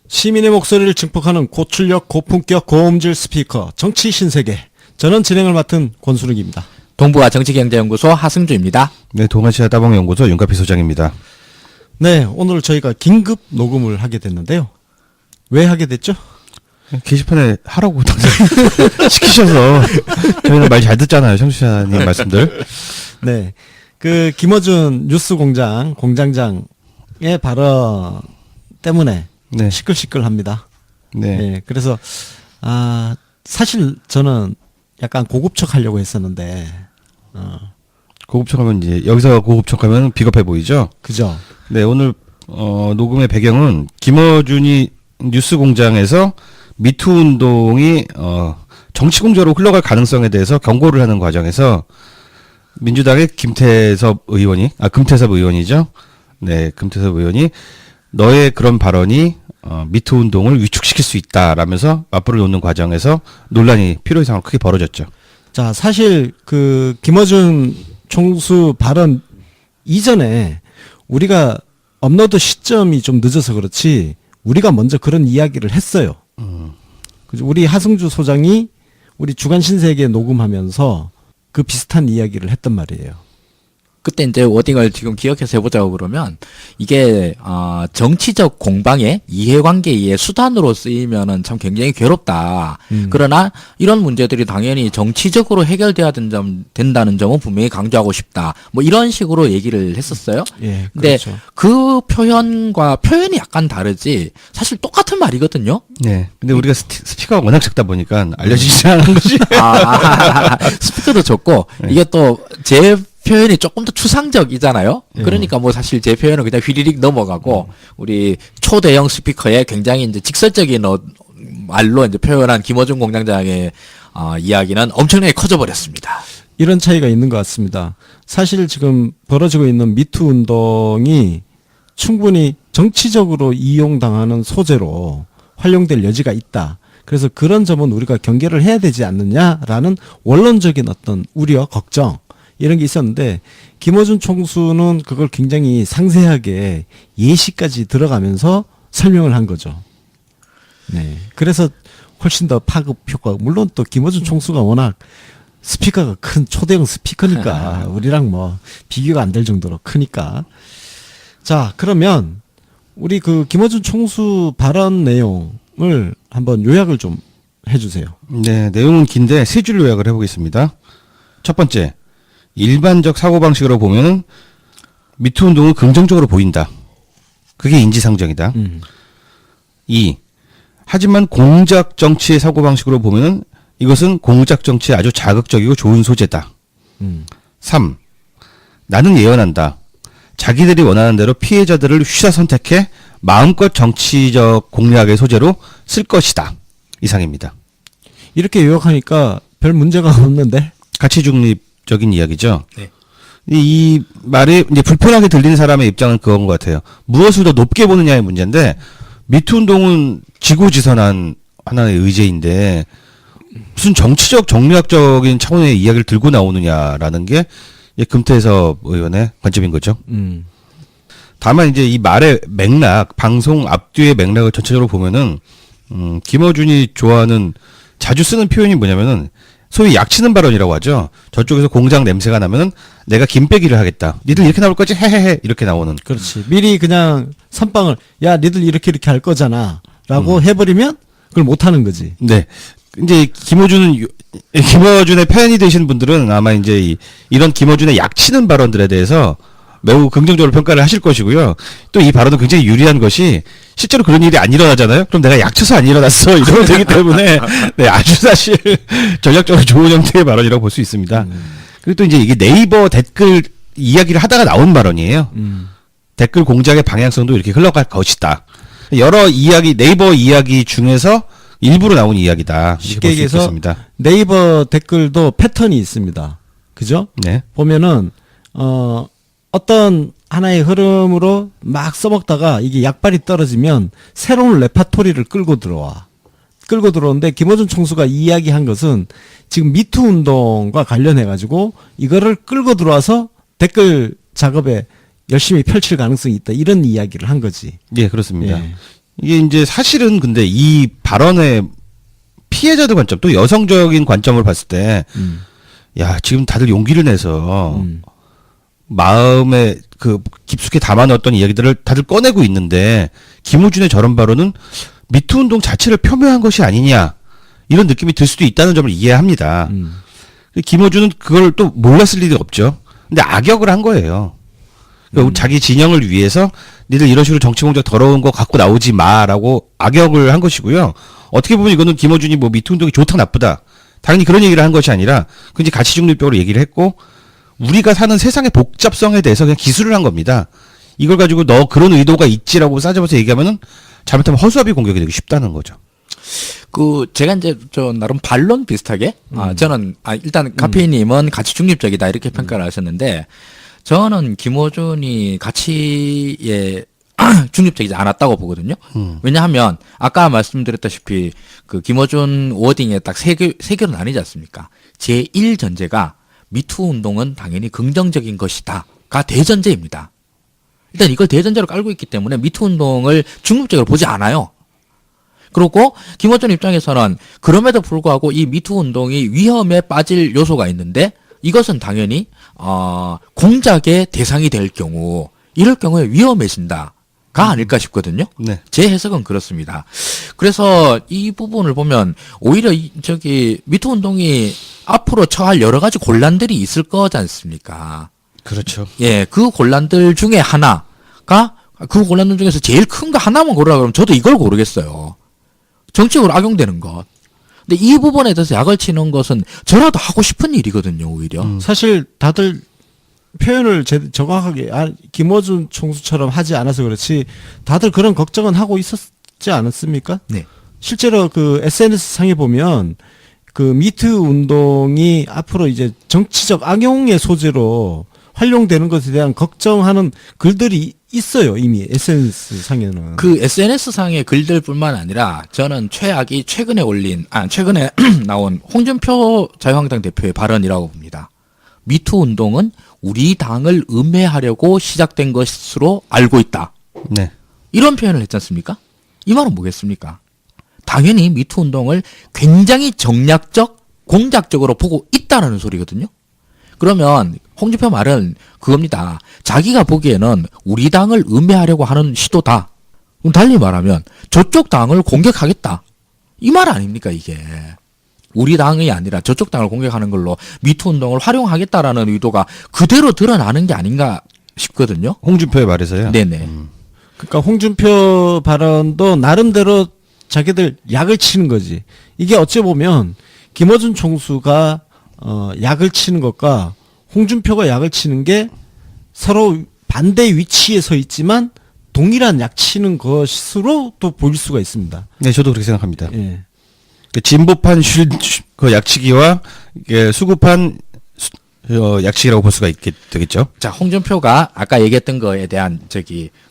시민의 목소리를 증폭하는 고출력, 고품격, 고음질 스피커 정치 신세계. 저는 진행을 맡은 권순욱입니다. 동부아 정치경제연구소 하승주입니다. 네, 동아시아 따봉연구소 윤가피 소장입니다. 네, 오늘 저희가 긴급 녹음을 하게 됐는데요. 왜 하게 됐죠? 게시판에 하라고 시키셔서 저희는 말 잘 듣잖아요, 청취자님 말씀들. 네, 그 김어준 뉴스공장 공장장의 발언 때문에 네. 시끌시끌합니다. 네. 네, 그래서 사실 저는 약간 고급척하려고 했었는데, 고급척하면 이제 여기서 고급척하면 비겁해 보이죠. 그죠? 네, 오늘 녹음의 배경은 김어준이 뉴스공장에서 미투 운동이 정치 공조로 흘러갈 가능성에 대해서 경고를 하는 과정에서 민주당의 금태섭 의원이죠. 네, 금태섭 의원이 너의 그런 발언이 미투 운동을 위축시킬 수 있다라면서 맞불을 놓는 과정에서 논란이 필요 이상으로 크게 벌어졌죠. 자, 사실 그 김어준 총수 발언 이전에 우리가 업로드 시점이 좀 늦어서 그렇지 우리가 먼저 그런 이야기를 했어요. 우리 하승주 소장이 우리 주간 신세계 녹음하면서 그 비슷한 이야기를 했단 말이에요. 그때 이제 워딩을 지금 기억해서 해보자고 그러면 이게 정치적 공방의 이해관계의 수단으로 쓰이면은 참 굉장히 괴롭다. 그러나 이런 문제들이 당연히 정치적으로 해결돼야 된다는 점은 분명히 강조하고 싶다. 뭐 이런 식으로 얘기를 했었어요. 예, 근데 그렇죠. 그 표현이 약간 다르지. 사실 똑같은 말이거든요. 네. 근데 우리가 스피커가 워낙 작다 보니까 알려지지 않은 거지. 스피커도 좋고 이게 또 제 표현이 조금 더 추상적이잖아요. 그러니까 뭐 사실 제 표현은 그냥 휘리릭 넘어가고 우리 초대형 스피커에 굉장히 이제 직설적인 말로 이제 표현한 김어준 공장장의 이야기는 엄청나게 커져버렸습니다. 이런 차이가 있는 것 같습니다. 사실 지금 벌어지고 있는 미투 운동이 충분히 정치적으로 이용당하는 소재로 활용될 여지가 있다. 그래서 그런 점은 우리가 경계를 해야 되지 않느냐라는 원론적인 어떤 우려, 걱정 이런 게 있었는데 김어준 총수는 그걸 굉장히 상세하게 예시까지 들어가면서 설명을 한 거죠. 네. 그래서 훨씬 더 파급 효과가 물론 또 김어준 총수가 워낙 스피커가 큰 초대형 스피커니까 우리랑 뭐 비교가 안 될 정도로 크니까. 자, 그러면 우리 그 김어준 총수 발언 내용을 한번 요약을 좀 해주세요. 네, 내용은 긴데 세 줄로 요약을 해보겠습니다. 첫 번째, 일반적 사고방식으로 보면은 미투 운동은 긍정적으로 보인다. 그게 인지상정이다. 2. 하지만 공작 정치의 사고방식으로 보면은 이것은 공작 정치에 아주 자극적이고 좋은 소재다. 3. 나는 예언한다. 자기들이 원하는 대로 피해자들을 휘사 선택해 마음껏 정치적 공략의 소재로 쓸 것이다. 이상입니다. 이렇게 요약하니까 별 문제가 없는데? 가치 중립적인 이야기죠. 네. 이 말이 이제 불편하게 들리는 사람의 입장은 그건 것 같아요. 무엇을 더 높게 보느냐의 문제인데 미투 운동은 지고지선한 하나의 의제인데 무슨 정치적 정략적인 차원의 이야기를 들고 나오느냐라는 게 금태섭 의원의 관점인 거죠. 다만 이제 이 말의 맥락, 방송 앞뒤의 맥락을 전체적으로 보면은 김어준이 좋아하는 자주 쓰는 표현이 뭐냐면은 소위 약치는 발언이라고 하죠. 저쪽에서 공장 냄새가 나면은 내가 김 빼기를 하겠다. 니들 이렇게 나올 거지? 헤헤헤 이렇게 나오는. 그렇지. 미리 그냥 선빵을 야 니들 이렇게 할 거잖아 라고 해버리면 그걸 못하는 거지. 네. 이제 김어준의 팬이 되신 분들은 아마 이제 이런 김어준의 약치는 발언들에 대해서 매우 긍정적으로 평가를 하실 것이고요. 또 이 발언은 굉장히 유리한 것이 실제로 그런 일이 안 일어나잖아요. 그럼 내가 약쳐서 안 일어났어 이러면 되기 때문에 네, 아주 사실 전략적으로 좋은 형태의 발언이라고 볼 수 있습니다. 그리고 또 이제 이게 네이버 댓글 이야기를 하다가 나온 발언이에요. 댓글 공작의 방향성도 이렇게 흘러갈 것이다. 여러 이야기 네이버 이야기 중에서 일부러 나온 이야기다. 쉽게 얘기해서 네이버 댓글도 패턴이 있습니다. 그죠? 네. 보면은 어떤 하나의 흐름으로 막 써먹다가 이게 약발이 떨어지면 새로운 레파토리를 끌고 들어오는데 김어준 총수가 이야기한 것은 지금 미투 운동과 관련해가지고 이거를 끌고 들어와서 댓글 작업에 열심히 펼칠 가능성이 있다. 이런 이야기를 한 거지. 예, 그렇습니다. 예. 이게 이제 사실은 근데 이 발언의 피해자들 관점 또 여성적인 관점을 봤을 때 야, 지금 다들 용기를 내서 마음에 그 깊숙이 담아놨던 이야기들을 다들 꺼내고 있는데 김우준의 저런 발언은 미투 운동 자체를 폄훼한 것이 아니냐 이런 느낌이 들 수도 있다는 점을 이해합니다. 김우준은 그걸 또 몰랐을 일이 없죠. 근데 악역을 한 거예요. 그러니까 자기 진영을 위해서 니들 이런 식으로 정치 공작 더러운 거 갖고 나오지 마라고 악역을 한 것이고요. 어떻게 보면 이거는 김어준이 뭐 미투 운동이 좋다 나쁘다 당연히 그런 얘기를 한 것이 아니라 그 이제 가치 중립적으로 얘기를 했고 우리가 사는 세상의 복잡성에 대해서 그냥 기술을 한 겁니다. 이걸 가지고 너 그런 의도가 있지라고 싸잡아서 얘기하면은 잘못하면 허수아비 공격이 되기 쉽다는 거죠. 그 제가 이제 저 나름 반론 비슷하게 저는 일단 카페인님은 가치 중립적이다 이렇게 평가를 하셨는데 저는 김어준이 가치에 중립적이지 않았다고 보거든요. 왜냐하면 아까 말씀드렸다시피 그 김어준 워딩에 딱 세 개로 나뉘지 않습니까? 제1 전제가 미투 운동은 당연히 긍정적인 것이다가 대전제입니다. 일단 이걸 대전제로 깔고 있기 때문에 미투 운동을 중립적으로 보지 않아요. 그리고 김어준 입장에서는 그럼에도 불구하고 이 미투 운동이 위험에 빠질 요소가 있는데 이것은 당연히 공작의 대상이 될 경우 이럴 경우에 위험해진다가 아닐까 싶거든요. 네. 제 해석은 그렇습니다. 그래서 이 부분을 보면 오히려 저기 미투 운동이 앞으로 처할 여러 가지 곤란들이 있을 거지 않습니까? 그렇죠. 예, 그 곤란들 중에 하나가 그 곤란들 중에서 제일 큰 거 하나만 고르라 그러면 저도 이걸 고르겠어요. 정치적으로 악용되는 것. 근데 이 부분에 대해서 약을 치는 것은 저라도 하고 싶은 일이거든요, 오히려. 사실 다들 표현을 정확하게 김어준 총수처럼 하지 않아서 그렇지 다들 그런 걱정은 하고 있었지 않았습니까? 네. 실제로 그 SNS 상에 보면 그 미투 운동이 앞으로 이제 정치적 악용의 소재로 활용되는 것에 대한 걱정하는 글들이 있어요, 이미 SNS 상에는. 그 SNS 상의 글들뿐만 아니라 저는 최악이 최근에 나온 홍준표 자유한국당 대표의 발언이라고 봅니다. 미투 운동은 우리 당을 음해하려고 시작된 것으로 알고 있다. 네. 이런 표현을 했지 않습니까? 이 말은 뭐겠습니까? 당연히 미투 운동을 굉장히 정략적, 공작적으로 보고 있다라는 소리거든요. 그러면 홍준표 말은 그겁니다. 자기가 보기에는 우리 당을 음해하려고 하는 시도다. 그럼 달리 말하면 저쪽 당을 공격하겠다. 이 말 아닙니까 이게. 우리 당이 아니라 저쪽 당을 공격하는 걸로 미투 운동을 활용하겠다라는 의도가 그대로 드러나는 게 아닌가 싶거든요. 홍준표의 말에서요. 네네. 그러니까 홍준표 발언도 나름대로 자기들 약을 치는 거지. 이게 어찌 보면 김어준 총수가 약을 치는 것과 홍준표가 약을 치는 게 서로 반대 위치에 서 있지만 동일한 약 치는 것으로 또 보일 수가 있습니다. 네, 저도 그렇게 생각합니다. 예. 그 진보판 그 약치기와 이게 수구판 약치기라고 볼 수가 되겠죠. 자, 홍준표가 아까 얘기했던 거에 대한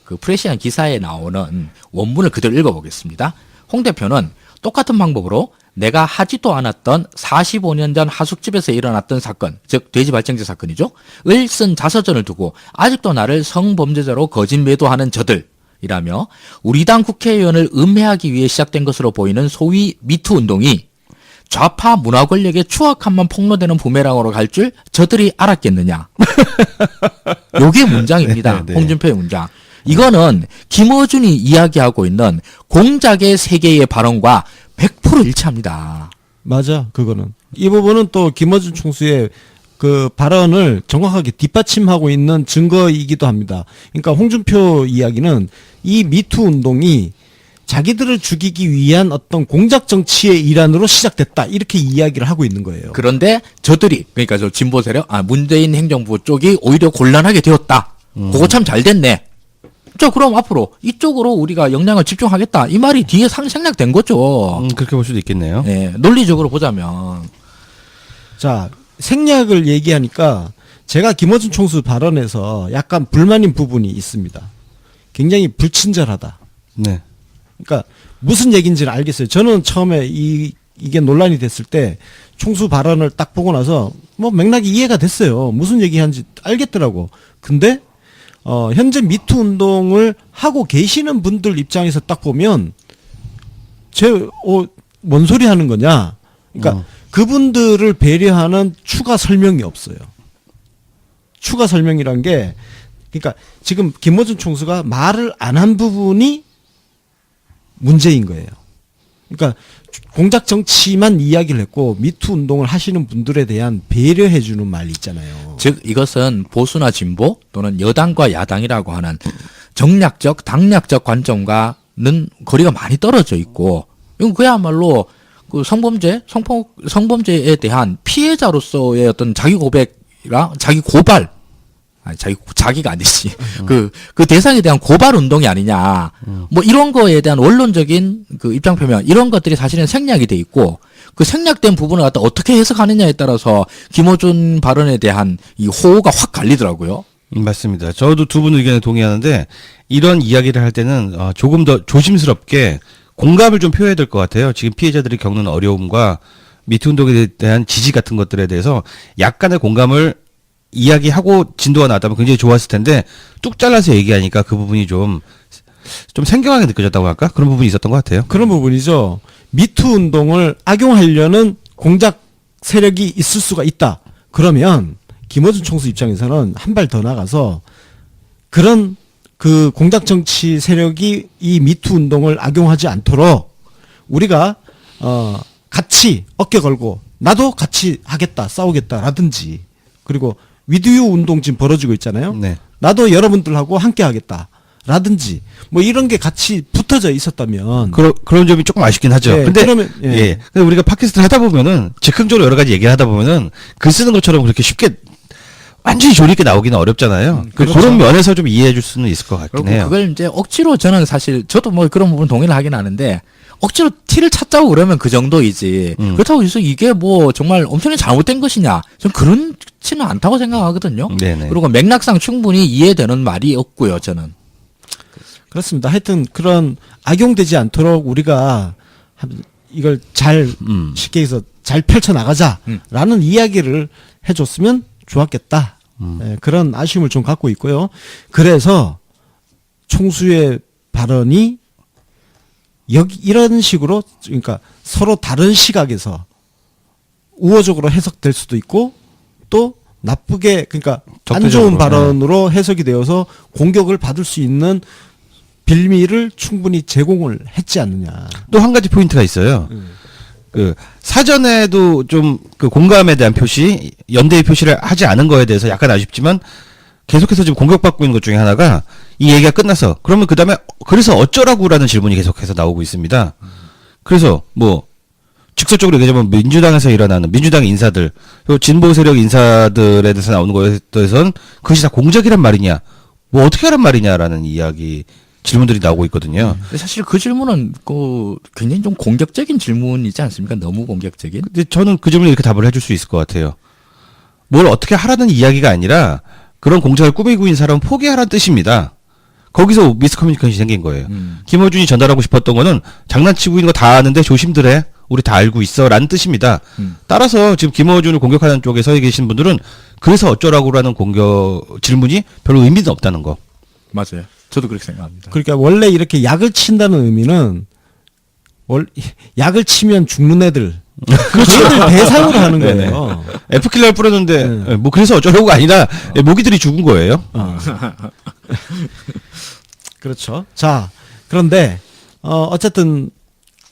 그 프레시안 기사에 나오는 원문을 그대로 읽어보겠습니다. 홍 대표는 똑같은 방법으로 내가 하지도 않았던 45년 전 하숙집에서 일어났던 사건, 즉 돼지 발정제 사건이죠. 을 쓴 자서전을 두고 아직도 나를 성범죄자로 거짓 매도하는 저들이라며 우리 당 국회의원을 음해하기 위해 시작된 것으로 보이는 소위 미투 운동이 좌파 문화 권력의 추악함만 폭로되는 부메랑으로 갈 줄 저들이 알았겠느냐. 요게 문장입니다. 네, 네. 홍준표의 문장. 이거는 김어준이 이야기하고 있는 공작의 세계의 발언과 100% 일치합니다. 맞아, 그거는. 이 부분은 또 김어준 총수의 그 발언을 정확하게 뒷받침하고 있는 증거이기도 합니다. 그러니까 홍준표 이야기는 이 미투 운동이 자기들을 죽이기 위한 어떤 공작 정치의 일환으로 시작됐다. 이렇게 이야기를 하고 있는 거예요. 그런데 저들이, 그러니까 저 진보 세력, 문재인 행정부 쪽이 오히려 곤란하게 되었다. 그거 참 잘 됐네. 자, 그럼 앞으로 이쪽으로 우리가 역량을 집중하겠다. 이 말이 뒤에 생략된 거죠. 그렇게 볼 수도 있겠네요. 네, 논리적으로 보자면. 자, 생략을 얘기하니까 제가 김어준 총수 발언에서 약간 불만인 부분이 있습니다. 굉장히 불친절하다. 네. 그러니까 무슨 얘기인지는 알겠어요. 저는 처음에 이게 논란이 됐을 때 총수 발언을 딱 보고 나서 뭐 맥락이 이해가 됐어요. 무슨 얘기하는지 알겠더라고. 근데 현재 미투 운동을 하고 계시는 분들 입장에서 딱 보면 뭔 소리 하는 거냐? 그러니까 그분들을 배려하는 추가 설명이 없어요. 추가 설명이란 게 그러니까 지금 김어준 총수가 말을 안 한 부분이 문제인 거예요. 그러니까 공작 정치만 이야기를 했고 미투 운동을 하시는 분들에 대한 배려해 주는 말 있잖아요. 즉 이것은 보수나 진보 또는 여당과 야당이라고 하는 정략적, 당략적 관점과는 거리가 많이 떨어져 있고 이건 그야말로 그 성범죄에 대한 피해자로서의 어떤 자기 고백이랑 자기 고발 아니 자기가 아니지 그 대상에 대한 고발 운동이 아니냐 뭐 이런 거에 대한 원론적인 그 입장 표명 이런 것들이 사실은 생략이 돼 있고 그 생략된 부분을 갖다 어떻게 해석하느냐에 따라서 김어준 발언에 대한 이 호가 확 갈리더라고요. 맞습니다. 저도 두 분 의견에 동의하는데 이런 이야기를 할 때는 조금 더 조심스럽게 공감을 좀 표해야 될 것 같아요. 지금 피해자들이 겪는 어려움과 미투 운동에 대한 지지 같은 것들에 대해서 약간의 공감을 이야기하고 진도가 나왔다면 굉장히 좋았을 텐데 뚝 잘라서 얘기하니까 그 부분이 좀 생경하게 느껴졌다고 할까? 그런 부분이 있었던 것 같아요. 그런 부분이죠. 미투 운동을 악용하려는 공작 세력이 있을 수가 있다. 그러면 김어준 총수 입장에서는 한 발 더 나가서 그런 그 공작 정치 세력이 이 미투 운동을 악용하지 않도록 우리가 같이 어깨 걸고 나도 같이 하겠다, 싸우겠다라든지 그리고 위드유 운동 지금 벌어지고 있잖아요. 네. 나도 여러분들하고 함께 하겠다라든지 뭐 이런 게 같이 붙어져 있었다면 그런 점이 조금 아쉽긴 하죠. 네, 근데 그러면, 예. 예. 근데 우리가 팟캐스트를 하다 보면은 즉흥적으로 여러 가지 얘기를 하다 보면은 글 쓰는 것처럼 그렇게 쉽게 완전히 조리 있게 나오기는 어렵잖아요. 그렇죠. 그런 면에서 좀 이해해 줄 수는 있을 것 같긴 그리고 해요. 그걸 이제 억지로 저는 사실 저도 뭐 그런 부분 동의를 하긴 하는데 억지로 티를 찾자고 그러면 그 정도이지. 그렇다고 해서 이게 뭐 정말 엄청나게 잘못된 것이냐? 전 그렇지는 않다고 생각하거든요. 네네. 그리고 맥락상 충분히 이해되는 말이었고요, 저는. 그렇습니다. 하여튼 그런 악용되지 않도록 우리가 이걸 잘 쉽게 해서 잘 펼쳐 나가자라는 이야기를 해줬으면 좋았겠다. 예, 그런 아쉬움을 좀 갖고 있고요. 그래서 총수의 발언이 이런 식으로 그러니까 서로 다른 시각에서 우호적으로 해석될 수도 있고 또 나쁘게 그러니까 안 적대적으로, 좋은 발언으로 해석이 되어서 공격을 받을 수 있는 빌미를 충분히 제공을 했지 않느냐. 또 한 가지 포인트가 있어요. 그 사전에도 좀 그 공감에 대한 표시, 연대의 표시를 하지 않은 거에 대해서 약간 아쉽지만 계속해서 지금 공격받고 있는 것 중에 하나가 이 얘기가 끝나서 그러면 그다음에 그래서 어쩌라고라는 질문이 계속해서 나오고 있습니다. 그래서 뭐 직접적으로 얘기하자면 민주당에서 일어나는 민주당 인사들, 또 진보 세력 인사들에 대해서 나오는 거에 대해서는 그것이 다 공작이란 말이냐, 뭐 어떻게 하란 말이냐라는 이야기 질문들이 나오고 있거든요. 근데 사실 그 질문은 그 굉장히 좀 공격적인 질문이지 않습니까? 너무 공격적인. 근데 저는 그 질문에 이렇게 답을 해줄 수 있을 것 같아요. 뭘 어떻게 하라는 이야기가 아니라 그런 공작을 꾸미고 있는 사람은 포기하라는 뜻입니다. 거기서 미스커뮤니케이션이 생긴 거예요. 김어준이 전달하고 싶었던 거는 장난치고 있는 거 다 아는데 조심들 해. 우리 다 알고 있어. 라는 뜻입니다. 따라서 지금 김어준을 공격하는 쪽에 서 계신 분들은 그래서 어쩌라고라는 질문이 별로 의미는 없다는 거. 맞아요. 저도 그렇게 생각합니다. 그러니까 원래 이렇게 약을 친다는 의미는 약을 치면 죽는 애들 그들 대상으로 하는 네네. 거예요. F킬러를 뿌렸는데 뭐 그래서 어쩌라고가 아니라 모기들이 죽은 거예요. 그렇죠. 자, 그런데 어쨌든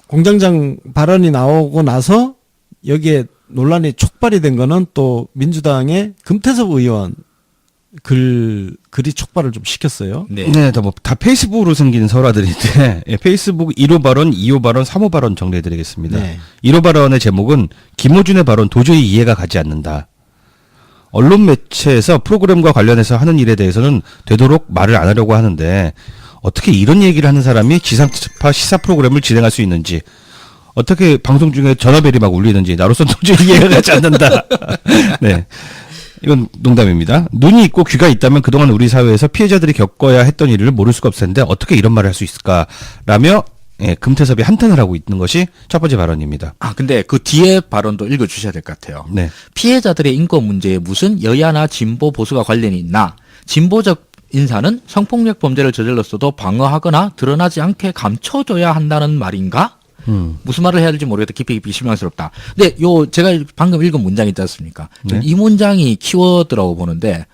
공장장 발언이 나오고 나서 여기에 논란이 촉발이 된 거는 또 민주당의 금태섭 의원 글이 촉발을 좀 시켰어요. 네. 네, 다 페이스북으로 생기는 설화들인데 예, 페이스북 1호 발언, 2호 발언, 3호 발언 정리해드리겠습니다. 네. 1호 발언의 제목은 김어준의 발언 도저히 이해가 가지 않는다. 언론 매체에서 프로그램과 관련해서 하는 일에 대해서는 되도록 말을 안 하려고 하는데 어떻게 이런 얘기를 하는 사람이 지상파 시사 프로그램을 진행할 수 있는지, 어떻게 방송 중에 전화벨이 막 울리는지 나로서는 도저히 이해가 가지 않는다. 네. 이건 농담입니다. 눈이 있고 귀가 있다면 그동안 우리 사회에서 피해자들이 겪어야 했던 일을 모를 수가 없을 텐데 어떻게 이런 말을 할 수 있을까라며 예, 금태섭이 한탄을 하고 있는 것이 첫 번째 발언입니다. 아, 근데 그 뒤에 발언도 읽어주셔야 될 것 같아요. 네. 피해자들의 인권 문제에 무슨 여야나 진보 보수가 관련이 있나? 진보적 인사는 성폭력 범죄를 저질렀어도 방어하거나 드러나지 않게 감춰줘야 한다는 말인가? 무슨 말을 해야 될지 모르겠다. 깊이 실망스럽다. 근데 제가 방금 읽은 문장 있지 않습니까? 네. 이 문장이 키워드라고 보는데,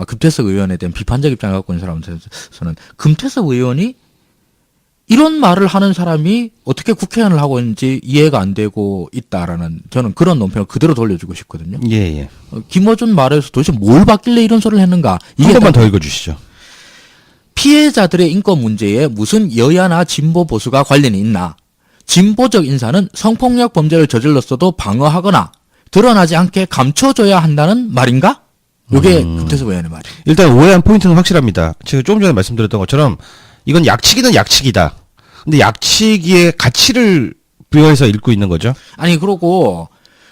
금태섭 의원에 대한 비판적 입장을 갖고 있는 사람한테서는 금태섭 의원이 이런 말을 하는 사람이 어떻게 국회의원을 하고 있는지 이해가 안 되고 있다라는 저는 그런 논평을 그대로 돌려주고 싶거든요. 예, 예. 김어준 말에서 도대체 뭘 받길래 이런 소리를 했는가? 한 번만 더 읽어주시죠. 피해자들의 인권 문제에 무슨 여야나 진보 보수가 관련이 있나? 진보적 인사는 성폭력 범죄를 저질렀어도 방어하거나 드러나지 않게 감춰줘야 한다는 말인가? 이게 금태섭 의원의 말이에요. 일단 오해한 포인트는 확실합니다. 제가 조금 전에 말씀드렸던 것처럼 이건 약치기는 약치기다. 근데 약치기의 가치를 부여해서 읽고 있는 거죠. 아니 그러고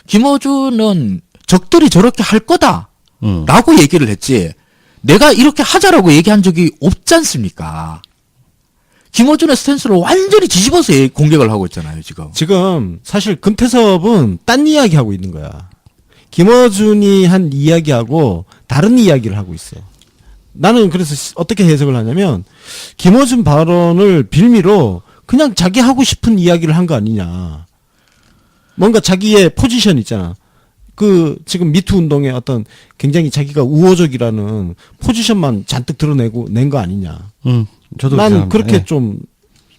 김어준은 적들이 저렇게 할 거다 라고 얘기를 했지 내가 이렇게 하자라고 얘기한 적이 없지 않습니까? 김어준의 스탠스를 완전히 뒤집어서 공격을 하고 있잖아요 지금. 지금 사실 금태섭은 딴 이야기 하고 있는 거야. 김어준이 한 이야기하고 다른 이야기를 하고 있어. 나는 그래서 어떻게 해석을 하냐면 김어준 발언을 빌미로 그냥 자기 하고 싶은 이야기를 한 거 아니냐. 뭔가 자기의 포지션 있잖아. 그 지금 미투 운동의 어떤 굉장히 자기가 우호적이라는 포지션만 잔뜩 드러내고 낸 거 아니냐. 저도 나는 생각합니다. 그렇게 예. 좀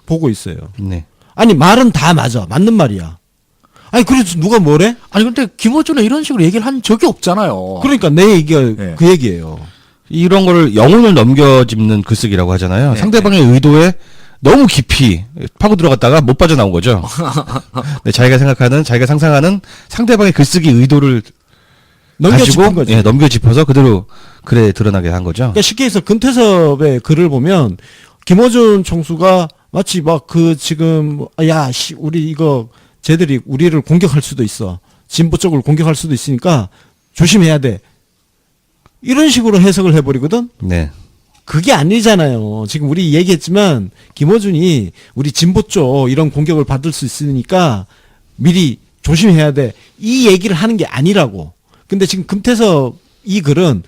보고 있어요. 네. 아니 말은 다 맞아. 맞는 말이야. 아니 그래서 누가 뭐래? 아니 근데 김어준은 이런 식으로 얘기를 한 적이 없잖아요. 그러니까 내 얘기가 네. 그 얘기예요. 이런 거를 영혼을 넘겨짚는 글쓰기라고 하잖아요. 네, 상대방의 의도에 너무 깊이 파고 들어갔다가 못 빠져나온 거죠. 네, 자기가 생각하는, 자기가 상상하는 상대방의 글쓰기 의도를 넘겨짚은 가지고 거지. 예, 넘겨짚어서 그대로 글에 드러나게 한 거죠. 그러니까 쉽게 해서 금태섭의 글을 보면 김어준 총수가 마치 막 그 지금 우리 이거 쟤들이 우리를 공격할 수도 있어. 진보 쪽을 공격할 수도 있으니까 조심해야 돼. 이런 식으로 해석을 해버리거든. 네. 그게 아니잖아요. 지금 우리 얘기했지만 김어준이 우리 진보 쪽 이런 공격을 받을 수 있으니까 미리 조심해야 돼. 이 얘기를 하는 게 아니라고. 근데 지금 금태섭 이 글은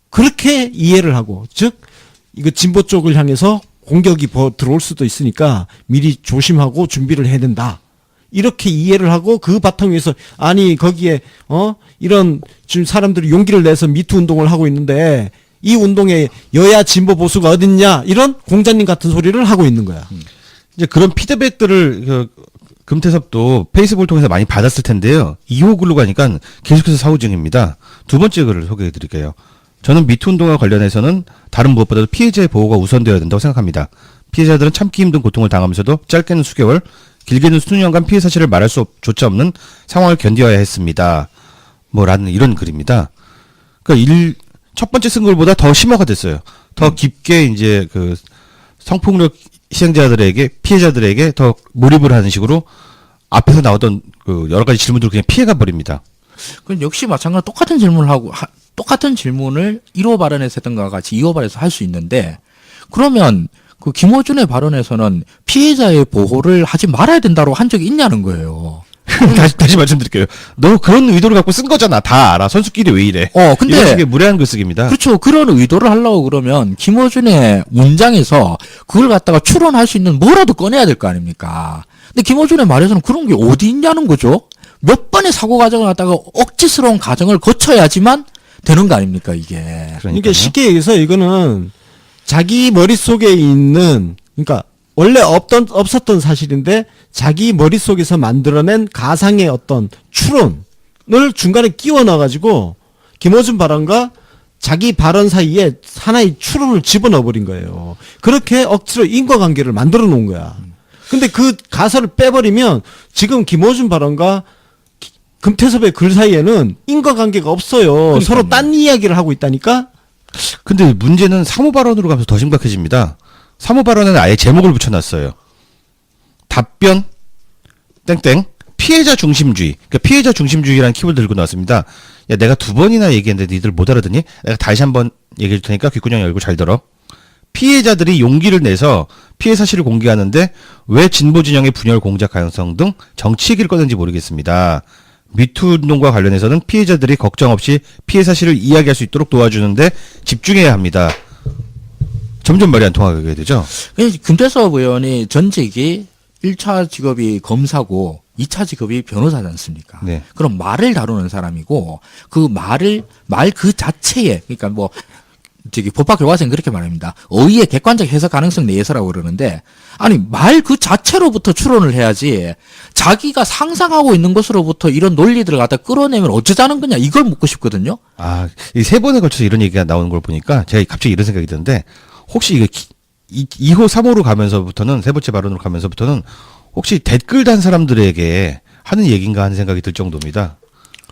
그렇게 이해를 하고, 즉 이거 진보 쪽을 향해서 공격이 들어올 수도 있으니까 미리 조심하고 준비를 해야 된다. 이렇게 이해를 하고 그 바탕 위에서 아니 거기에 이런 지금 사람들이 용기를 내서 미투 운동을 하고 있는데 이 운동에 여야 진보 보수가 어딨냐 이런 공자님 같은 소리를 하고 있는 거야. 이제 그런 피드백들을 금태섭도 페이스북을 통해서 많이 받았을 텐데요. 2호 글로 가니까 계속해서 사후 중입니다. 두 번째 글을 소개해 드릴게요. 저는 미투 운동과 관련해서는 다른 무엇보다도 피해자의 보호가 우선되어야 된다고 생각합니다. 피해자들은 참기 힘든 고통을 당하면서도 짧게는 수개월, 길게는 수년간 피해 사실을 말할 수조차 없는 상황을 견뎌야 했습니다. 라는 이런 글입니다. 그러니까 첫 번째 쓴 글보다 더 심화가 됐어요. 더 깊게 이제 그 성폭력 희생자들에게, 피해자들에게 더 몰입을 하는 식으로 앞에서 나왔던 그 여러 가지 질문들을 그냥 피해가 버립니다. 그럼 역시 마찬가지로 똑같은 질문을 1호 발언에서 했던 것과 같이 2호 발언에서 할 수 있는데, 그러면 그 김어준의 발언에서는 피해자의 보호를 하지 말아야 된다고 한 적이 있냐는 거예요. 다시 말씀드릴게요. 너 그런 의도를 갖고 쓴 거잖아. 다 알아. 선수끼리 왜 이래. 근데 이런 식의 무례한 글쓰기입니다. 그렇죠. 그런 의도를 하려고 그러면 김어준의 문장에서 그걸 갖다가 추론할 수 있는 뭐라도 꺼내야 될 거 아닙니까? 근데 김어준의 말에서는 그런 게 어디 있냐는 거죠. 몇 번의 사고 과정을 갖다가 억지스러운 과정을 거쳐야지만 되는 거 아닙니까, 이게. 그러니까 쉽게 얘기해서 이거는 자기 머릿속에 있는, 그러니까 원래 없었던 사실인데 자기 머릿속에서 만들어낸 가상의 어떤 추론을 중간에 끼워 넣어가지고 김어준 발언과 자기 발언 사이에 하나의 추론을 집어넣어 버린 거예요. 그렇게 억지로 인과관계를 만들어 놓은 거야. 근데 그 가설을 빼버리면 지금 김어준 발언과 금태섭의 글 사이에는 인과관계가 없어요. 그러니까요. 서로 딴 이야기를 하고 있다니까. 근데 문제는 사모 발언으로 가면서 더 심각해집니다. 사모 발언에는 아예 제목을 붙여놨어요. 답변 땡땡 피해자 중심주의. 그러니까 피해자 중심주의라는 키워드 들고 나왔습니다. 야, 내가 두 번이나 얘기했는데 니들 못 알아듣니? 내가 다시 한번 얘기해 줄 테니까 귓구녕 열고 잘 들어. 피해자들이 용기를 내서 피해 사실을 공개하는데 왜 진보 진영의 분열 공작 가능성 등 정치 얘기를 꺼낸지 모르겠습니다. 미투 운동과 관련해서는 피해자들이 걱정 없이 피해 사실을 이야기할 수 있도록 도와주는데 집중해야 합니다. 점점 말이 안 통하게 되죠. 금태섭 의원이 전직이 1차 직업이 검사고 2차 직업이 변호사지 않습니까? 네. 그럼 말을 다루는 사람이고 그 말 그 자체에 그러니까 뭐 저기 법학 교과서는 그렇게 말합니다. 어휘의 객관적 해석 가능성 내에서라고 그러는데 아니 말 그 자체로부터 추론을 해야지 자기가 상상하고 있는 것으로부터 이런 논리들을 갖다 끌어내면 어쩌자는 거냐 이걸 묻고 싶거든요. 아, 이 세 번에 걸쳐서 이런 얘기가 나오는 걸 보니까 제가 갑자기 이런 생각이 드는데 혹시 이게 2호, 3호로 가면서부터는 세 번째 발언으로 가면서부터는 혹시 댓글 단 사람들에게 하는 얘기인가 하는 생각이 들 정도입니다.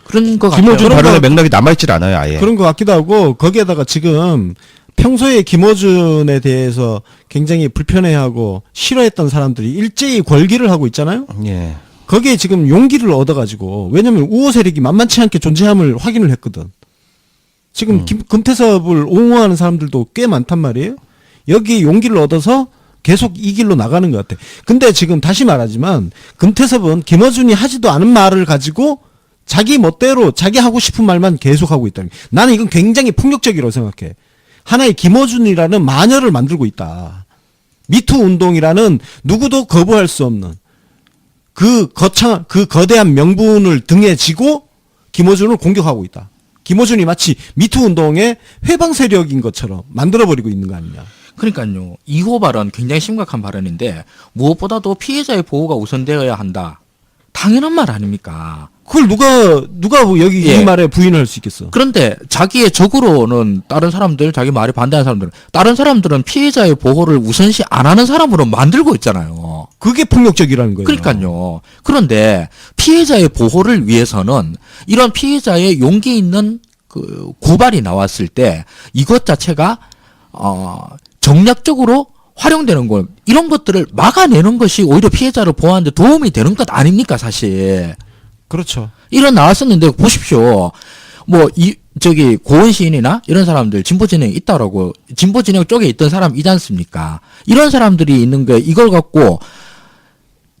그런 것 같아요. 김어준 그런 발언의 거- 맥락이 남아있질 않아요, 아예. 그런 것 같기도 하고 거기에다가 지금 평소에 김어준에 대해서 굉장히 불편해하고 싫어했던 사람들이 일제히 궐기를 하고 있잖아요. 예. 거기에 지금 용기를 얻어가지고 왜냐면 우호 세력이 만만치 않게 존재함을 확인을 했거든. 지금 금태섭을 옹호하는 사람들도 꽤 많단 말이에요. 여기에 용기를 얻어서 계속 이 길로 나가는 것 같아. 근데 지금 다시 말하지만 금태섭은 김어준이 하지도 않은 말을 가지고 자기 멋대로 자기 하고 싶은 말만 계속하고 있다는 게 나는 이건 굉장히 폭력적이라고 생각해. 하나의 김어준이라는 마녀를 만들고 있다. 미투 운동이라는 누구도 거부할 수 없는 그 거대한 명분을 등에 지고 김어준을 공격하고 있다. 김어준이 마치 미투 운동의 회방 세력인 것처럼 만들어버리고 있는 거 아니냐. 그러니까요. 2호 발언 굉장히 심각한 발언인데 무엇보다도 피해자의 보호가 우선되어야 한다. 당연한 말 아닙니까? 그걸 누가 여기 예. 이 말에 부인을 할 수 있겠어? 그런데 자기의 적으로는 다른 사람들, 자기 말에 반대하는 사람들은 다른 사람들은 피해자의 보호를 우선시 안 하는 사람으로 만들고 있잖아요. 그게 폭력적이라는 거예요. 그러니까요. 그런데 피해자의 보호를 위해서는 이런 피해자의 용기 있는 그 고발이 나왔을 때 이것 자체가 정략적으로 활용되는 것 이런 것들을 막아내는 것이 오히려 피해자를 보호하는 데 도움이 되는 것 아닙니까 사실. 그렇죠. 이런 나왔었는데 보십시오. 뭐 저기 고은 시인이나 이런 사람들 진보 진영이 있다라고 진보 진영 쪽에 있던 사람이지 않습니까? 이런 사람들이 있는 게 이걸 갖고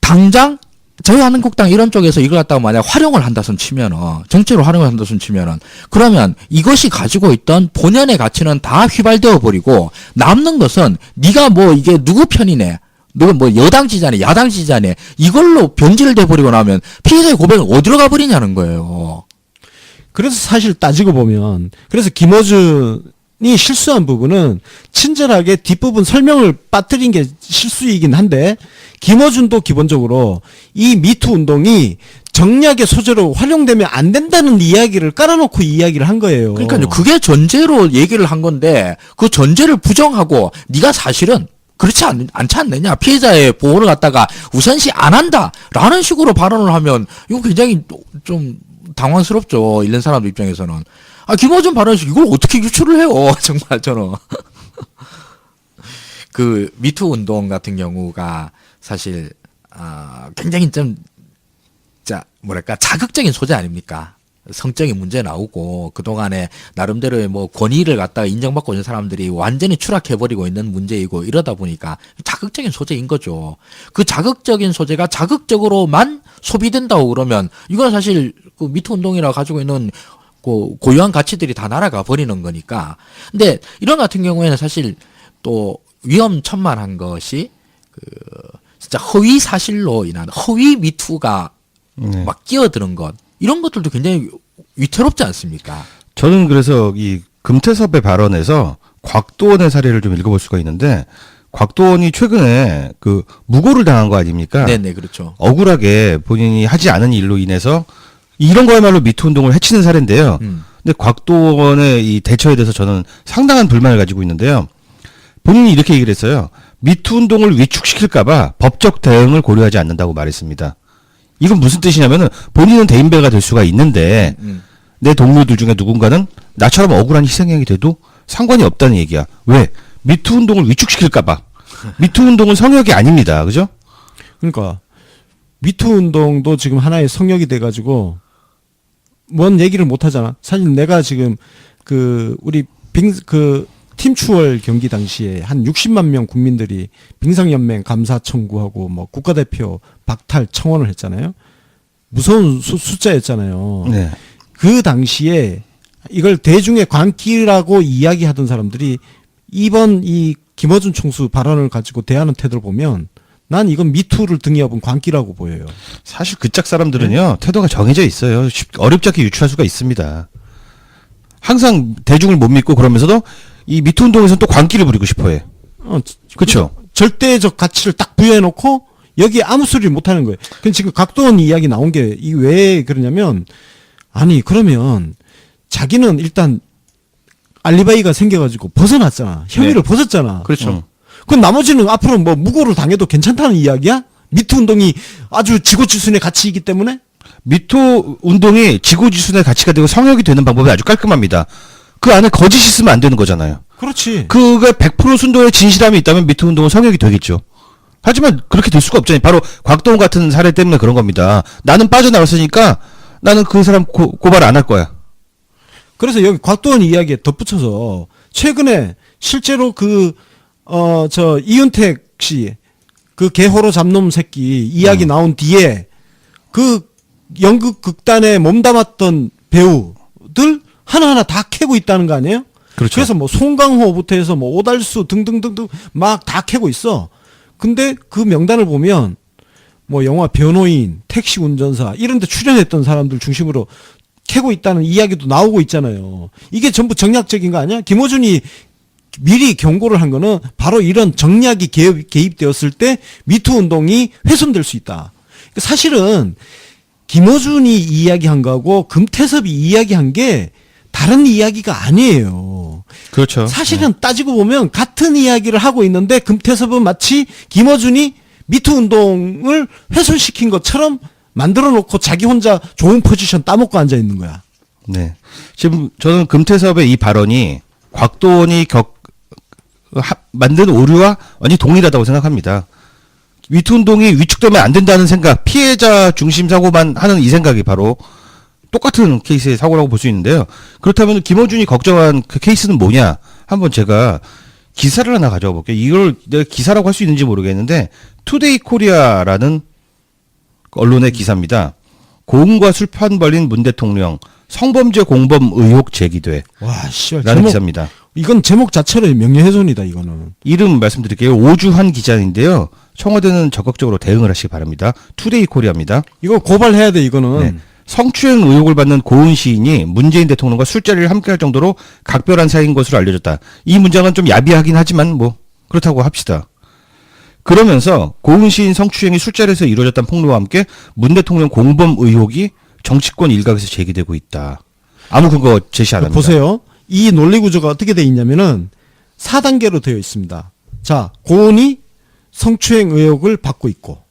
당장 자유한국당 이런 쪽에서 이걸 갖다가 만약 활용을 한다손 치면은 정치로 활용을 한다손 치면은 그러면 이것이 가지고 있던 본연의 가치는 다 휘발되어 버리고 남는 것은 네가 뭐 이게 누구 편이네. 누가 뭐 여당 지지자네, 야당 지지자네 이걸로 변질돼 버리고 나면 피해자의 고백은 어디로 가버리냐는 거예요. 그래서 사실 따지고 보면 그래서 김어준이 실수한 부분은 친절하게 뒷부분 설명을 빠뜨린 게 실수이긴 한데 김어준도 기본적으로 이 미투 운동이 정략의 소재로 활용되면 안 된다는 이야기를 깔아놓고 이야기를 한 거예요. 그러니까요. 그게 전제로 얘기를 한 건데 그 전제를 부정하고 네가 사실은 그렇지 않지 않느냐. 피해자의 보호를 갖다가 우선시 안 한다라는 식으로 발언을 하면 이거 굉장히 좀 당황스럽죠. 읽는 사람들 입장에서는. 아, 김어준 발언에서 이걸 어떻게 유출을 해요. 정말 저는. 그 미투 운동 같은 경우가 사실 굉장히 좀 뭐랄까 자극적인 소재 아닙니까? 성적인 문제 나오고 그동안에 나름대로의 뭐 권위를 갖다가 인정받고 있는 사람들이 완전히 추락해버리고 있는 문제이고 이러다 보니까 자극적인 소재인 거죠. 그 자극적인 소재가 자극적으로만 소비된다고 그러면 이건 사실 그 미투 운동이라 가지고 있는 그 고유한 가치들이 다 날아가 버리는 거니까. 근데 이런 같은 경우에는 사실 또 위험천만한 것이 그 진짜 허위 사실로 인한 허위 미투가 막 끼어드는 것. 이런 것들도 굉장히 위태롭지 않습니까? 저는 그래서 이 금태섭의 발언에서 곽도원의 사례를 좀 읽어볼 수가 있는데 곽도원이 최근에 그 무고를 당한 거 아닙니까? 네네, 그렇죠. 억울하게 본인이 하지 않은 일로 인해서 이런 거야말로 미투 운동을 해치는 사례인데요. 근데 곽도원의 이 대처에 대해서 저는 상당한 불만을 가지고 있는데요. 본인이 이렇게 얘기를 했어요. 미투 운동을 위축시킬까봐 법적 대응을 고려하지 않는다고 말했습니다. 이건 무슨 뜻이냐면은 본인은 대인배가 될 수가 있는데 내 동료들 중에 누군가는 나처럼 억울한 희생양이 돼도 상관이 없다는 얘기야. 왜? 미투 운동을 위축시킬까봐. 미투 운동은 성역이 아닙니다. 그죠? 그러니까 미투 운동도 지금 하나의 성역이 돼가지고 뭔 얘기를 못 하잖아. 사실 내가 지금 그 우리 팀추월 경기 당시에 한 60만 명 국민들이 빙상연맹 감사 청구하고 뭐 국가대표 박탈 청원을 했잖아요. 무서운 숫자였잖아요. 네. 그 당시에 이걸 대중의 광기라고 이야기하던 사람들이 이번 이 김어준 총수 발언을 가지고 대하는 태도를 보면 난 이건 미투를 등에 업은 광기라고 보여요. 사실 그 짝 사람들은요 태도가 정해져 있어요. 어렵지 않게 유추할 수가 있습니다. 항상 대중을 못 믿고 그러면서도 이 미투 운동에서는 또 광기를 부리고 싶어해. 그렇죠. 절대적 가치를 딱 부여해놓고 여기에 아무 소리를 못하는 거예요. 근데 지금 각도원 이야기 나온 게 이 왜 그러냐면 아니 그러면 자기는 일단 알리바이가 생겨가지고 벗어났잖아. 혐의를 벗었잖아. 그렇죠. 그럼 나머지는 앞으로 뭐 무고를 당해도 괜찮다는 이야기야? 미투 운동이 아주 지고지순의 가치이기 때문에? 미투 운동이 지고지순의 가치가 되고 성역이 되는 방법이 아주 깔끔합니다. 그 안에 거짓이 있으면 안 되는 거잖아요. 그렇지. 그가 100% 순도의 진실함이 있다면 미투 운동은 성역이 되겠죠. 하지만 그렇게 될 수가 없잖아요. 바로 곽도원 같은 사례 때문에 그런 겁니다. 나는 빠져나갔으니까 나는 그 사람 고발 안 할 거야. 그래서 여기 곽도원 이야기에 덧붙여서 최근에 실제로 이윤택 씨, 그 개호로 잡놈 새끼 이야기 나온 뒤에 그 연극 극단에 몸담았던 배우들 하나하나 다 캐고 있다는 거 아니에요? 그렇죠. 그래서 뭐 송강호부터 해서 뭐 오달수 등등등등 막 다 캐고 있어. 근데 그 명단을 보면 뭐 영화 변호인, 택시 운전사 이런 데 출연했던 사람들 중심으로 캐고 있다는 이야기도 나오고 있잖아요. 이게 전부 정략적인 거 아니야? 김어준이 미리 경고를 한 거는 바로 이런 정략이 개입되었을 때 미투 운동이 훼손될 수 있다. 사실은 김어준이 이야기한 거하고 금태섭이 이야기한 게 다른 이야기가 아니에요. 그렇죠. 사실은 따지고 보면 같은 이야기를 하고 있는데 금태섭은 마치 김어준이 미투 운동을 훼손시킨 것처럼 만들어 놓고 자기 혼자 좋은 포지션 따먹고 앉아 있는 거야. 네. 지금 저는 금태섭의 이 발언이 곽도원이 만든 오류와 완전히 동일하다고 생각합니다. 미투 운동이 위축되면 안 된다는 생각, 피해자 중심 사고만 하는 이 생각이 바로 똑같은 케이스의 사고라고 볼 수 있는데요. 그렇다면 김어준이 걱정한 그 케이스는 뭐냐? 한번 제가 기사를 하나 가져와 볼게요. 이걸 내가 기사라고 할 수 있는지 모르겠는데 투데이 코리아라는 언론의 기사입니다. 고음과 술판 벌린 문 대통령 성범죄 공범 의혹 제기돼. 와, 씨발. 라는 기사입니다. 이건 제목 자체로 명예훼손이다, 이거는. 이름 말씀드릴게요. 오주환 기자인데요. 청와대는 적극적으로 대응을 하시기 바랍니다. 투데이 코리아입니다. 이거 고발해야 돼, 이거는. 네. 성추행 의혹을 받는 고은 시인이 문재인 대통령과 술자리를 함께할 정도로 각별한 사이인 것으로 알려졌다. 이 문장은 좀 야비하긴 하지만 뭐 그렇다고 합시다. 그러면서 고은 시인 성추행이 술자리에서 이루어졌다는 폭로와 함께 문 대통령 공범 의혹이 정치권 일각에서 제기되고 있다. 아무 근거 제시 안 합니다. 보세요. 이 논리 구조가 어떻게 돼 있냐면은 4단계로 되어 있습니다. 자, 고은이 성추행 의혹을 받고 있고,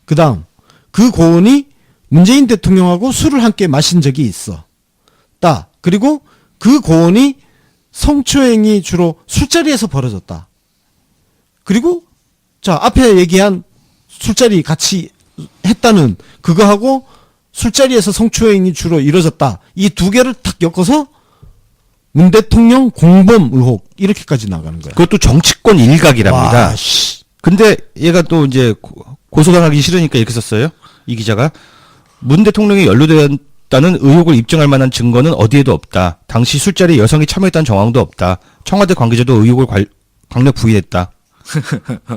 그 다음, 그 고은이 문재인 대통령하고 술을 함께 마신 적이 있어. 그리고 그 고은이 성추행이 주로 술자리에서 벌어졌다. 그리고, 자, 앞에 얘기한 술자리 같이 했다는 그거하고 술자리에서 성추행이 주로 이루어졌다. 이 두 개를 탁 엮어서 문 대통령 공범 의혹 이렇게까지 나가는 거야. 그것도 정치권 일각이랍니다. 와, 씨. 근데 얘가 또 이제 고소당하기 싫으니까 이렇게 썼어요. 이 기자가 문 대통령이 연루되었다는 의혹을 입증할 만한 증거는 어디에도 없다. 당시 술자리에 여성이 참여했다는 정황도 없다. 청와대 관계자도 의혹을 강력 부인했다.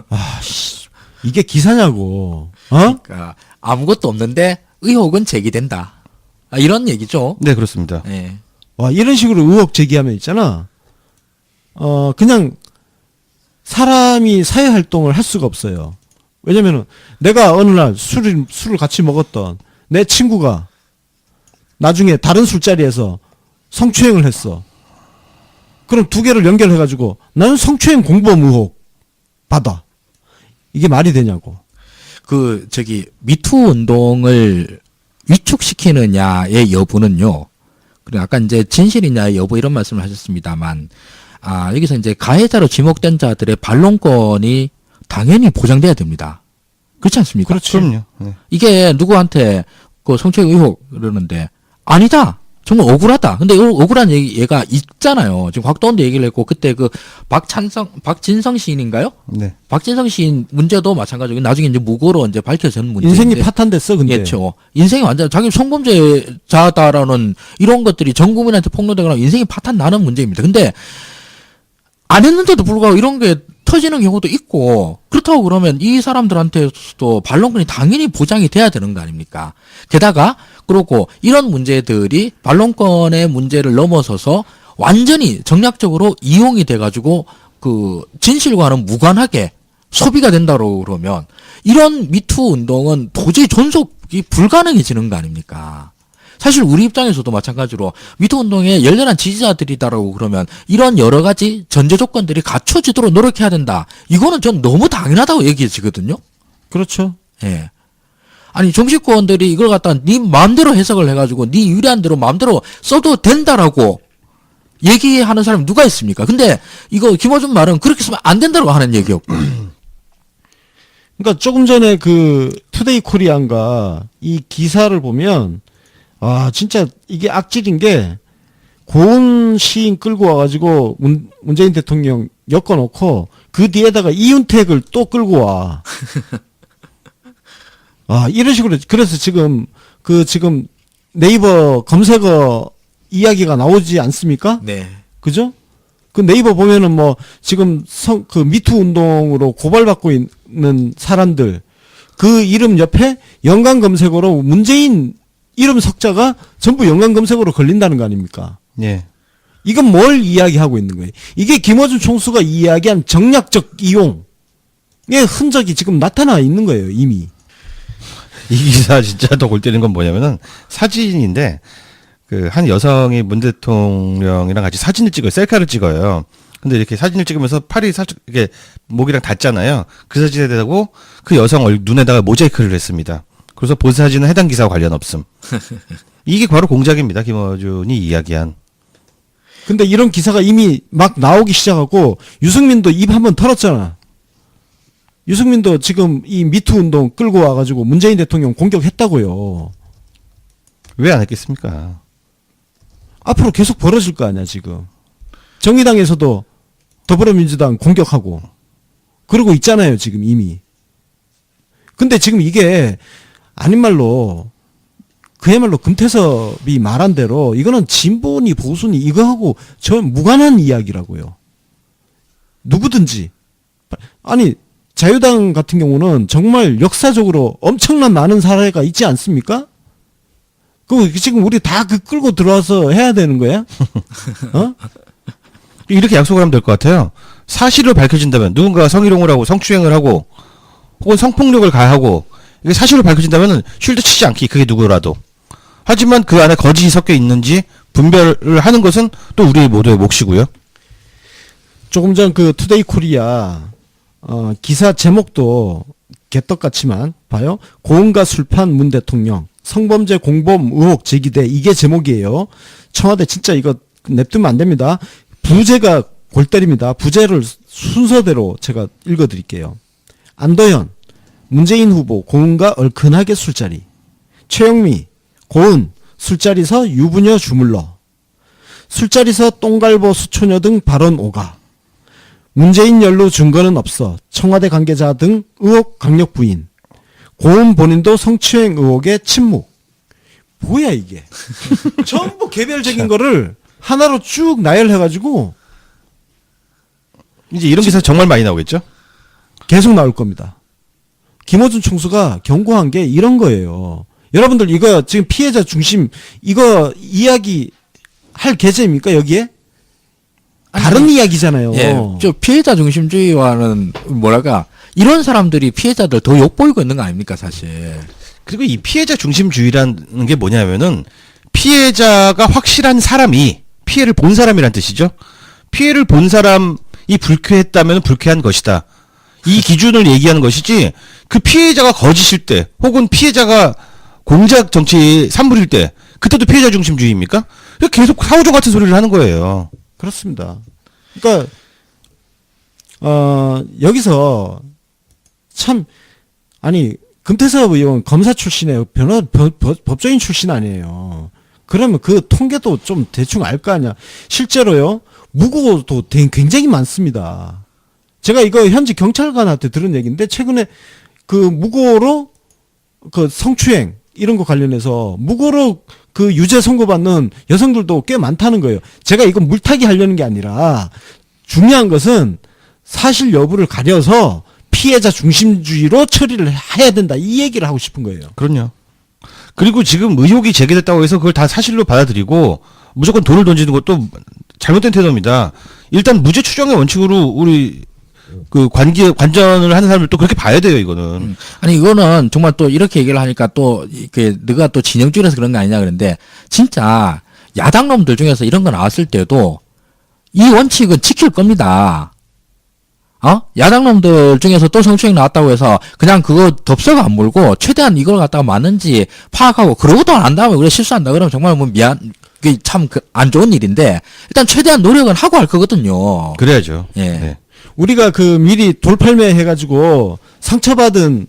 아, 씨. 이게 기사냐고. 어? 그러니까 아무것도 없는데 의혹은 제기된다. 이런 얘기죠. 네, 그렇습니다. 예. 와, 이런 식으로 의혹 제기하면 있잖아. 그냥 사람이 사회 활동을 할 수가 없어요. 왜냐면은 내가 어느 날 술을 같이 먹었던 내 친구가 나중에 다른 술자리에서 성추행을 했어. 그럼 두 개를 연결해가지고 나는 성추행 공범 의혹 받아. 이게 말이 되냐고. 미투 운동을 위축시키느냐의 여부는요. 그리고 아까 이제 진실이냐의 여부 이런 말씀을 하셨습니다만, 여기서 이제 가해자로 지목된 자들의 반론권이 당연히 보장돼야 됩니다. 그렇지 않습니까? 그렇죠. 그럼요. 네. 이게 누구한테 그 성추행 의혹 그러는데 아니다. 정말 억울하다. 근데 이 억울한 얘가 있잖아요. 지금 곽도원도 얘기를 했고 그때 그 박진성 시인인가요? 네. 박진성 시인 문제도 마찬가지고 나중에 이제 무고로 이제 밝혀진 문제. 인생이 파탄됐어, 근데. 그렇죠. 인생이 완전 자기 성범죄자다라는 이런 것들이 전 국민한테 폭로되거나 인생이 파탄 나는 문제입니다. 근데 안 했는데도 불구하고 이런 게 터지는 경우도 있고 그렇다고 그러면 이 사람들한테도 반론권이 당연히 보장이 돼야 되는 거 아닙니까? 게다가 그렇고 이런 문제들이 반론권의 문제를 넘어서서 완전히 정략적으로 이용이 돼가지고 그 진실과는 무관하게 소비가 된다고 그러면 이런 미투 운동은 도저히 존속이 불가능해지는 거 아닙니까? 사실 우리 입장에서도 마찬가지로 미투 운동의 열렬한 지지자들이다라고 그러면 이런 여러 가지 전제 조건들이 갖춰지도록 노력해야 된다. 이거는 전 너무 당연하다고 얘기해지거든요. 그렇죠. 예. 아니 정치권들이 이걸 갖다 네 마음대로 해석을 해가지고 네 유리한 대로 마음대로 써도 된다라고 얘기하는 사람이 누가 있습니까? 근데 이거 김어준 말은 그렇게 쓰면 안 된다고 하는 얘기였고. 그러니까 조금 전에 그 투데이 코리안가 이 기사를 보면 아 진짜 이게 악질인 게 고은 시인 끌고 와가지고 문재인 대통령 엮어놓고 그 뒤에다가 이윤택을 또 끌고 와. 아 이런 식으로 그래서 지금 지금 네이버 검색어 이야기가 나오지 않습니까? 네. 그죠? 그 네이버 보면은 뭐 지금 그 미투 운동으로 고발받고 있는 사람들 그 이름 옆에 연관 검색어로 문재인 이름 석자가 전부 연관 검색어로 걸린다는 거 아닙니까? 예. 이건 뭘 이야기하고 있는 거예요? 이게 김어준 총수가 이야기한 정략적 이용의 흔적이 지금 나타나 있는 거예요, 이미. 이 기사 진짜 더 골 때리는 건 뭐냐면은 사진인데 그 한 여성이 문 대통령이랑 같이 사진을 찍어요. 셀카를 찍어요. 근데 이렇게 사진을 찍으면서 팔이 살짝 이렇게 목이랑 닿잖아요. 그 사진에 대고 그 여성 눈에다가 모자이크를 했습니다. 그래서 본 사진은 해당 기사와 관련 없음. 이게 바로 공작입니다. 김어준이 이야기한. 근데 이런 기사가 이미 막 나오기 시작하고 유승민도 입 한번 털었잖아. 유승민도 지금 이 미투 운동 끌고 와가지고 문재인 대통령 공격했다고요. 왜 안 했겠습니까? 앞으로 계속 벌어질 거 아니야 지금. 정의당에서도 더불어민주당 공격하고 그러고 있잖아요 지금 이미. 근데 지금 이게 아닌 말로 그야말로 금태섭이 말한 대로 이거는 진보니 보수니 이거하고 저 무관한 이야기라고요. 누구든지. 아니 자유당 같은 경우는 정말 역사적으로 엄청난 많은 사례가 있지 않습니까? 그 지금 우리 다 그 끌고 들어와서 해야 되는 거야? 어? 이렇게 약속을 하면 될 것 같아요. 사실로 밝혀진다면 누군가가 성희롱을 하고 성추행을 하고 혹은 성폭력을 가하고 이게 사실로 밝혀진다면 쉴드 치지 않기 그게 누구라도. 하지만 그 안에 거짓이 섞여 있는지 분별을 하는 것은 또 우리 모두의 몫이고요. 조금 전 그 투데이 코리아 기사 제목도 개떡같지만 봐요. 고은가 술판 문 대통령 성범죄 공범 의혹 제기돼 이게 제목이에요. 청와대 진짜 이거 냅두면 안 됩니다. 부제가 골 때립니다. 부제를 순서대로 제가 읽어드릴게요. 안도현 문재인 후보 고은가 얼큰하게 술자리 최영미 고은 술자리서 유부녀 주물러 술자리서 똥갈보 수초녀 등 발언 오가 문재인 연루 증거는 없어 청와대 관계자 등 의혹 강력 부인 고은 본인도 성추행 의혹에 침묵. 뭐야 이게. 전부 개별적인 거를 하나로 쭉 나열해가지고 이제 이런 기사 정말 많이 나오겠죠? 계속 나올 겁니다. 김어준 총수가 경고한 게 이런 거예요. 여러분들 이거 지금 피해자 중심 이거 이야기 할 계제입니까 여기에? 다른 이야기잖아요. 예, 저 피해자 중심주의와는 뭐랄까 이런 사람들이 피해자들 더 욕보이고 있는 거 아닙니까 사실. 그리고 이 피해자 중심주의라는 게 뭐냐면은 피해자가 확실한 사람이 피해를 본 사람이란 뜻이죠. 피해를 본 사람이 불쾌했다면 불쾌한 것이다. 이 기준을 얘기하는 것이지 그 피해자가 거짓일 때 혹은 피해자가 공작 정치 산물일 때 그때도 피해자 중심주의입니까? 계속 사오조 같은 소리를 하는 거예요. 그렇습니다. 그러니까 여기서 참 아니 금태섭 의원 검사 출신이에요. 법조인 출신 아니에요. 그러면 그 통계도 좀 대충 알 거 아니야. 실제로요. 무고도 굉장히 많습니다. 제가 이거 현지 경찰관한테 들은 얘기인데 최근에 그 무고로 그 성추행 이런 거 관련해서 무고로 그 유죄 선고받는 여성들도 꽤 많다는 거예요. 제가 이거 물타기 하려는 게 아니라 중요한 것은 사실 여부를 가려서 피해자 중심주의로 처리를 해야 된다. 이 얘기를 하고 싶은 거예요. 그럼요. 그리고 지금 의혹이 제기됐다고 해서 그걸 다 사실로 받아들이고 무조건 돌을 던지는 것도 잘못된 태도입니다. 일단 무죄 추정의 원칙으로 우리 그 관전을 하는 사람을 또 그렇게 봐야 돼요, 이거는. 아니 이거는 정말 또 이렇게 얘기를 하니까 또 이렇게 너가 또 진영줄에서 그런 거 아니냐 그런데 진짜 야당 놈들 중에서 이런 거 나왔을 때도 이 원칙은 지킬 겁니다. 야당 놈들 중에서 또 성추행 나왔다고 해서 그냥 그거 덥석 안 물고 최대한 이걸 갖다가 맞는지 파악하고 그러고도 안 다음에 우리가 실수한다 그러면 정말 뭐 그게 참 안 좋은 일인데 일단 최대한 노력은 하고 할 거거든요. 그래야죠. 예. 네. 우리가 그 미리 돌팔매 해가지고 상처받은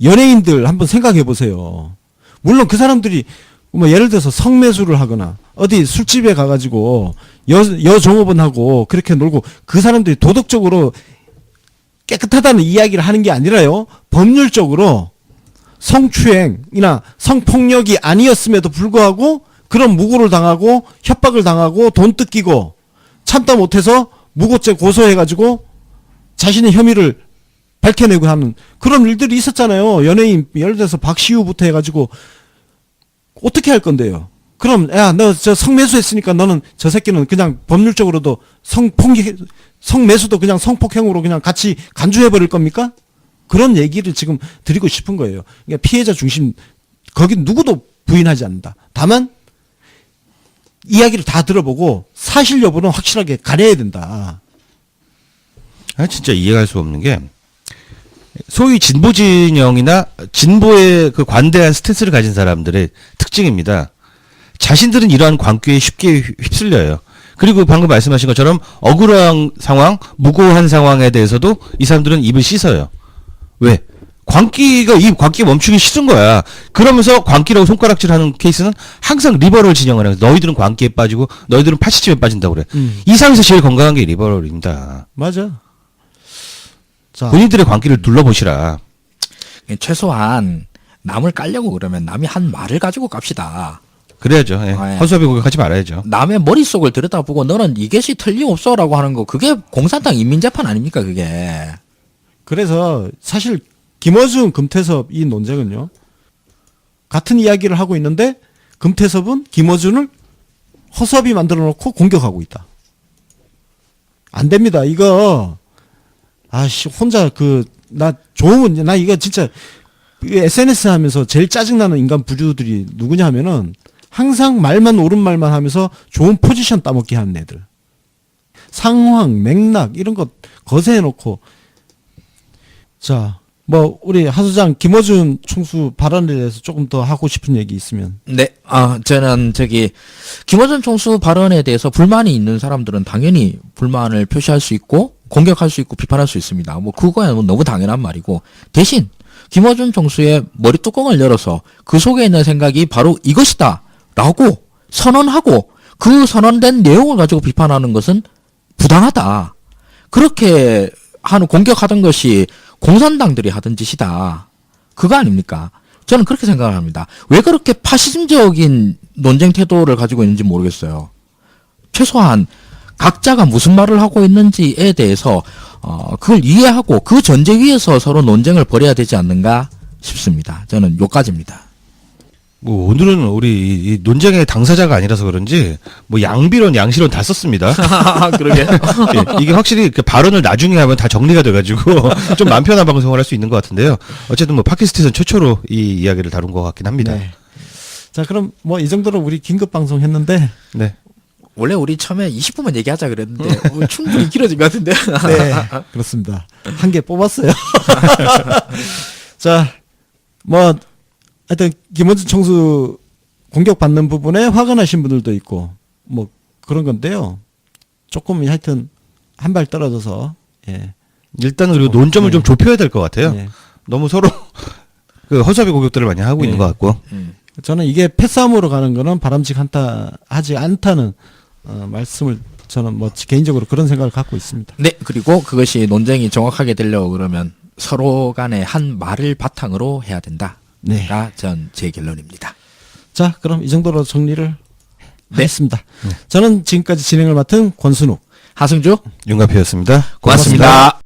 연예인들 한번 생각해 보세요. 물론 그 사람들이 뭐 예를 들어서 성매수를 하거나 어디 술집에 가가지고 여종업원하고 그렇게 놀고 그 사람들이 도덕적으로 깨끗하다는 이야기를 하는 게 아니라요. 법률적으로 성추행이나 성폭력이 아니었음에도 불구하고 그런 무고를 당하고 협박을 당하고 돈 뜯기고 참다 못해서 무고죄 고소해가지고 자신의 혐의를 밝혀내고 하는 그런 일들이 있었잖아요. 연예인 예를 들어서 박시우부터 해가지고 어떻게 할 건데요? 그럼 야 너 저 성매수했으니까 너는 저 새끼는 그냥 법률적으로도 성매수도 그냥 성폭행으로 그냥 같이 간주해 버릴 겁니까? 그런 얘기를 지금 드리고 싶은 거예요. 그러니까 피해자 중심 거기 누구도 부인하지 않는다. 다만 이야기를 다 들어보고 사실 여부는 확실하게 가려야 된다. 아, 진짜 이해할 수 없는 게 소위 진보 진영이나 진보의 그 관대한 스탠스를 가진 사람들의 특징입니다. 자신들은 이러한 광기에 쉽게 휩쓸려요. 그리고 방금 말씀하신 것처럼 억울한 상황, 무고한 상황에 대해서도 이 사람들은 입을 씻어요. 왜? 이 광기가 멈추기 싫은 거야. 그러면서 광기라고 손가락질하는 케이스는 항상 리버럴 진영을 해요. 너희들은 광기에 빠지고 너희들은 파시즘에 빠진다고 그래. 이 상에서 제일 건강한 게 리버럴입니다. 맞아. 자, 본인들의 광기를 둘러보시라. 최소한 남을 깔려고 그러면 남이 한 말을 가지고 깝시다. 그래야죠. 예. 네. 허수아비 공격하지 말아야죠. 남의 머릿속을 들여다보고 너는 이것이 틀림없어라고 하는 거 그게 공산당 인민재판 아닙니까 그게. 그래서 사실 김어준, 금태섭 이 논쟁은요. 같은 이야기를 하고 있는데 금태섭은 김어준을 허수아비 만들어 놓고 공격하고 있다. 안 됩니다. 이거 혼자 나 이거 진짜 SNS 하면서 제일 짜증나는 인간 부류들이 누구냐 하면은 항상 옳은 말만 하면서 좋은 포지션 따먹게 하는 애들. 상황, 맥락 이런 거 거세해 놓고 자, 뭐 우리 하소장 김어준 총수 발언에 대해서 조금 더 하고 싶은 얘기 있으면. 네, 저는 김어준 총수 발언에 대해서 불만이 있는 사람들은 당연히 불만을 표시할 수 있고 공격할 수 있고 비판할 수 있습니다. 뭐 그거야 뭐 너무 당연한 말이고 대신 김어준 총수의 머리 뚜껑을 열어서 그 속에 있는 생각이 바로 이것이다라고 선언하고 그 선언된 내용을 가지고 비판하는 것은 부당하다. 그렇게 공격하던 것이 공산당들이 하던 짓이다. 그거 아닙니까? 저는 그렇게 생각을 합니다. 왜 그렇게 파시즘적인 논쟁 태도를 가지고 있는지 모르겠어요. 최소한 각자가 무슨 말을 하고 있는지에 대해서 그걸 이해하고 그 전제 위에서 서로 논쟁을 벌여야 되지 않는가 싶습니다. 저는 요까지입니다. 뭐 오늘은 우리 이 논쟁의 당사자가 아니라서 그런지 뭐 양비론, 양시론 다 썼습니다. 그러게. 예, 이게 확실히 그 발언을 나중에 하면 다 정리가 돼가지고 좀 마음 편한 방송을 할 수 있는 것 같은데요. 어쨌든 뭐 팟캐스트에서는 최초로 이 이야기를 다룬 것 같긴 합니다. 네. 자, 그럼 뭐 이 정도로 우리 긴급 방송 했는데. 네. 원래 우리 처음에 20분만 얘기하자 그랬는데 충분히 길어진 것 같은데. 네, 그렇습니다. 한 개 뽑았어요. 자, 뭐 하여튼 김어준 총수 공격받는 부분에 화가 나신 분들도 있고 뭐 그런 건데요. 조금 하여튼 한 발 떨어져서 일단은 그리고 논점을 좀 좁혀야 될 것 같아요. 네. 너무 서로 그 허수아비 공격들을 많이 하고 있는 것 같고. 저는 이게 패싸움으로 가는 거는 바람직하지 않다는 말씀을 저는 뭐 개인적으로 그런 생각을 갖고 있습니다. 네, 그리고 그것이 논쟁이 정확하게 되려고 그러면 서로 간에 한 말을 바탕으로 해야 된다가 네. 제 결론입니다. 자, 그럼 이 정도로 정리를 네. 하겠습니다. 저는 지금까지 진행을 맡은 권순욱. 하승주 윤가피였습니다. 고맙습니다.